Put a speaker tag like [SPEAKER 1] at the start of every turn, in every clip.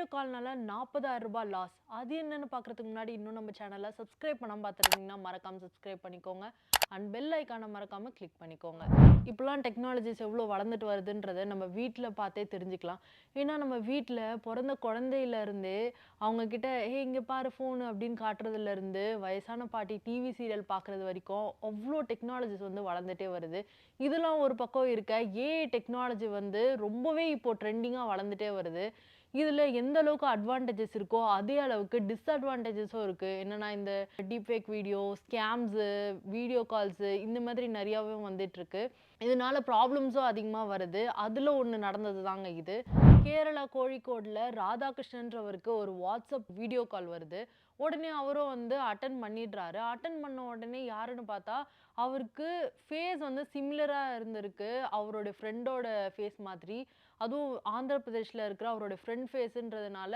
[SPEAKER 1] Video கால்னால ரூ. 40,000 loss. அது என்னன்னு பார்க்கறதுக்கு முன்னாடி இன்னும் நம்ம சேனலை சப்ஸ்கிரைப் பண்ணாம பார்த்துருந்தீங்கன்னா மறக்காம சப்ஸ்கிரைப் பண்ணிக்கோங்க. அண்ட் பெல் ஐக்கானை மறக்காம கிளிக் பண்ணிக்கோங்க. இப்போலாம் டெக்னாலஜிஸ் எவ்வளோ வளர்ந்துட்டு வருதுன்றதை நம்ம வீட்டில் பார்த்தே தெரிஞ்சுக்கலாம். ஏன்னா நம்ம வீட்டில் பிறந்த குழந்தையிலேருந்தே அவங்கக்கிட்ட இங்கே பாரு ஃபோனு அப்படின்னு காட்டுறதுலேருந்து வயசான பாட்டி டிவி சீரியல் பார்க்குறது வரைக்கும் அவ்வளோ டெக்னாலஜிஸ் வந்து வளர்ந்துட்டே வருது. இதெல்லாம் ஒரு பக்கம் இருக்க ஏஐ டெக்னாலஜி வந்து ரொம்பவே இப்போ ட்ரெண்டிங்காக வளர்ந்துட்டே வருது. இதில எந்த அளவுக்கு அட்வான்டேஜஸ் இருக்கோ, அதே அளவுக்கு டிஸ்அட்வான்டேஜஸும் இருக்கு. என்னன்னா, இந்த deepfake video, scams, video calls இந்த மாதிரி நெறையாவே வந்துட்டுருக்கு. இதனால ப்ராப்ளம்ஸும் அதிகமா வருது. அதில ஒண்ணு நடந்தது தாங்க இது. கேரளா கோழிக்கோடுல ராதாகிருஷ்ணன்றவருக்கு ஒரு வாட்ஸ்அப் வீடியோ கால் வருது. உடனே அவரும் வந்து அட்டெண்ட் பண்ணிடுறாரு. அட்டெண்ட் பண்ண உடனே யாருன்னு பார்த்தா, அவருக்கு ஃபேஸ் வந்து சிமிலரா இருந்திருக்கு. அவருடைய ஃப்ரெண்டோட ஃபேஸ் மாதிரி. அதுவும் ஆந்திர பிரதேஷ்ல இருக்கிற அவரோட ஃப்ரெண்ட் ஃபேஸுன்றதுனால,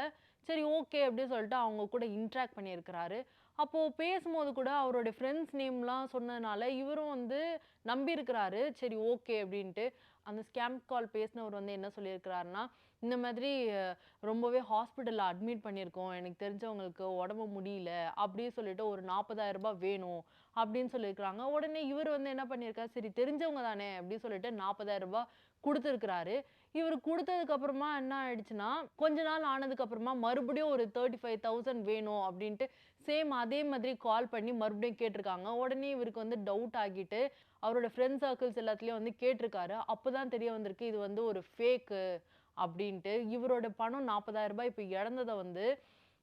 [SPEAKER 1] சரி ஓகே அப்படின்னு சொல்லிட்டு அவங்க கூட இன்டராக்ட் பண்ணியிருக்கிறாரு. அப்போ பேசும்போது கூட அவருடைய ஃப்ரெண்ட்ஸ் நேம்லாம் சொன்னதுனால, இவரும் வந்து நம்பியிருக்கிறாரு. சரி ஓகே அப்படின்ட்டு. அந்த ஸ்கேம் கால் பேசினவர் வந்து என்ன சொல்லியிருக்கிறாருன்னா, இந்த மாதிரி ரொம்பவே ஹாஸ்பிட்டல்ல அட்மிட் பண்ணியிருக்கோம். எனக்கு தெரிஞ்சவங்களுக்கு உடம்பு முடியல. அப்படின்னு சொல்லிட்டு ஒரு ரூ. 40,000 வேணும் அப்படின்னு சொல்லியிருக்கிறாங்க. உடனே இவர் வந்து என்ன பண்ணியிருக்காரு, சரி தெரிஞ்சவங்க தானே அப்படின்னு சொல்லிட்டு ரூ. 40,000 குடுத்துருக்கிறாரு. இவரு குடுத்ததுக்கு அப்புறமா என்ன ஆயிடுச்சுன்னா, கொஞ்ச நாள் ஆனதுக்கு அப்புறமா மறுபடியும் ஒரு 35,000 வேணும் அப்படின்ட்டு சேம் அதே மாதிரி கால் பண்ணி மறுபடியும் கேட்டிருக்காங்க. உடனே இவருக்கு வந்து டவுட் ஆகிட்டு, அவரோட ஃப்ரெண்ட் சர்க்கிள்ஸ் எல்லாத்துலயும் வந்து கேட்டிருக்காரு. அப்பதான் தெரிய வந்திருக்கு இது வந்து ஒரு ஃபேக்கு அப்படின்ட்டு. இவரோட பணம் ரூ. 40,000 இப்ப இழந்தத வந்து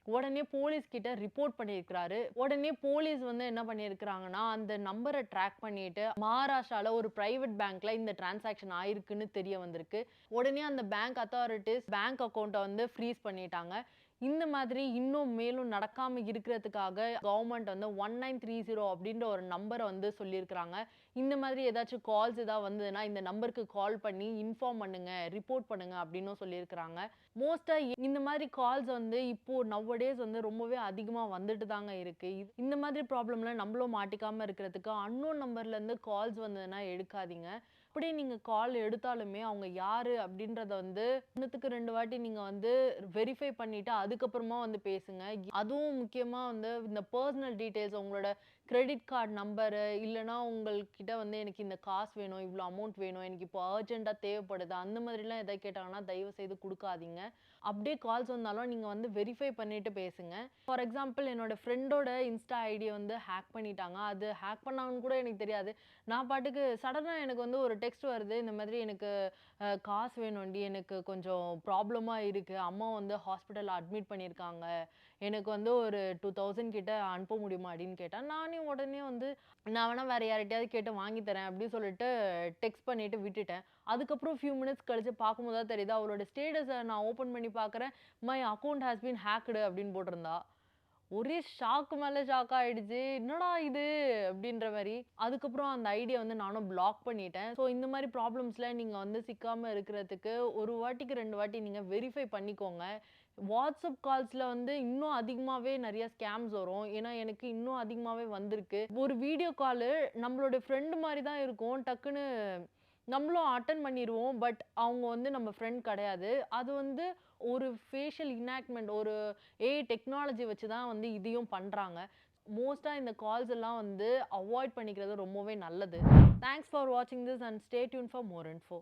[SPEAKER 1] உடனே போலீஸ் கிட்ட ரிப்போர்ட் பண்ணியிருக்கிறாரு. உடனே போலீஸ் வந்து என்ன பண்ணியிருக்கிறாங்கன்னா, அந்த நம்பர ட்ராக் பண்ணிட்டு மகாராஷ்டிரால ஒரு பிரைவேட் பேங்க்ல இந்த டிரான்சாக்ஷன் ஆயிருக்குன்னு தெரிய வந்திருக்கு. உடனே அந்த பேங்க் அத்தாரிட்டீஸ் பேங்க் அக்கவுண்ட்ட வந்து ஃப்ரீஸ் பண்ணிட்டாங்க. இந்த மாதிரி இன்னும் மேலும் நடக்காம இருக்கிறதுக்காக கவர்மெண்ட் வந்து 1930 அப்படின்ற ஒரு நம்பர வந்து சொல்லியிருக்கிறாங்க. இந்த மாதிரி ஏதாச்சும் கால்ஸ் ஏதாவது வந்ததுன்னா, இந்த நம்பருக்கு கால் பண்ணி இன்ஃபார்ம் பண்ணுங்க, ரிப்போர்ட் பண்ணுங்க அப்படின்னும் சொல்லியிருக்கிறாங்க. மோஸ்ட்டா இந்த மாதிரி கால்ஸ் வந்து இப்போ நவடேஸ் வந்து ரொம்பவே அதிகமா வந்துட்டு தாங்க இருக்கு. இந்த மாதிரி ப்ராப்ளம்ல நம்மளும் மாட்டிக்காம இருக்கிறதுக்கு அன்னோன் நம்பர்ல இருந்து கால்ஸ் வந்ததுன்னா எடுக்காதீங்க. அப்படியே நீங்க கால் எடுத்தாலுமே அவங்க யாரு அப்படின்றத வந்து 1க்கு 2 வாட்டி நீங்க வந்து வெரிஃபை பண்ணிட்டு அதுக்கப்புறமா வந்து பேசுங்க. அதுவும் முக்கியமா வந்து இந்த பர்சனல் டீட்டெயில்ஸ் உங்களோட கிரெடிட் கார்டு நம்பரு இல்லைன்னா உங்கள்கிட்ட வந்து எனக்கு இந்த காசு வேணும், இவ்வளோ அமௌண்ட் வேணும், எனக்கு இப்போ அர்ஜென்ட்டாக தேவைப்படுது அந்த மாதிரிலாம் எதாவது கேட்டாங்கன்னா தயவு செய்து கொடுக்காதீங்க. அப்படியே கால்ஸ் வந்தாலும் நீங்க வந்து வெரிஃபை பண்ணிட்டு பேசுங்க. ஃபார் எக்ஸாம்பிள் என்னோட ஃப்ரெண்டோட இன்ஸ்டா ஐடியை வந்து ஹேக் பண்ணிட்டாங்க. அது ஹேக் பண்ணாங்கன்னு கூட எனக்கு தெரியாது. நான் பாட்டுக்கு சடனா எனக்கு வந்து ஒரு டெக்ஸ்ட் வருது. இந்த மாதிரி எனக்கு காசு வேணும்டி. எனக்கு கொஞ்சம் ப்ராப்ளமா இருக்கு. அம்மா வந்து ஹாஸ்பிட்டல்ல அட்மிட் பண்ணியிருக்காங்க. எனக்கு வந்து ஒரு 2000 கிட்ட அனுப்ப முடியுமாடின்னு கேட்டேன். நானே உடனே வந்து நான் வேணா வேற யார்கிட்டயாவது கேட்டு வாங்கி தரேன் அப்படின்னு சொல்லிட்டு டெக்ஸ்ட் பண்ணிட்டு விட்டுட்டேன். அதுக்கப்புறம் ஃபியூ மினிட்ஸ் கழிச்சு பார்க்கும்போது தான் தெரியுது அவளோட ஸ்டேட்டஸ நான் ஓப்பன் பண்ணி பார்க்குறேன். My account has been hacked அப்படின்னு போட்டிருந்தா. ஒரே ஷாக் மேல ஷாக் ஆயிடுச்சு. என்னடா இது? அப்படின்ற மாரி. அதுக்கப்புறம் அந்த ஐடியா வந்து நானும் பிளாக் பண்ணிட்டேன். ஸோ இந்த மாரி ப்ராப்ளம்ஸ்ல நீங்க வந்து சிக்காம இருக்கிறதுக்கு ஒரு வாட்டிக்கு 2 வாட்டி நீங்க வெரிஃபை பண்ணிக்கோங்க. வாட்ஸ்அப் கால்ஸ்ல வந்து இன்னும் அதிகமாவே நெறைய ஸ்கேம்ஸ் வரும். ஏன்னா எனக்கு இன்னும் அதிகமாவே வந்திருக்கு. ஒரு வீடியோ காலு நம்மளோட ஃப்ரெண்ட் மாரி தான் இருக்கும். டக்குன்னு நம்மளும் அட்டெண்ட் பண்ணிருவோம். பட் அவங்க வந்து நம்ம ஃப்ரெண்ட் கிடையாது. அது வந்து ஒரு ஃபேஷியல் இனாக்ட்மென்ட் ஒரு ஏஐ டெக்னாலஜி வச்சு தான் வந்து இதையும் பண்றாங்க. மோஸ்ட்டா இந்த கால்ஸ் எல்லாம் வந்து அவாய்ட் பண்ணிக்கிறது ரொம்பவே நல்லது. தேங்க்ஸ் ஃபார் வாட்சிங் this and stay tune for more info.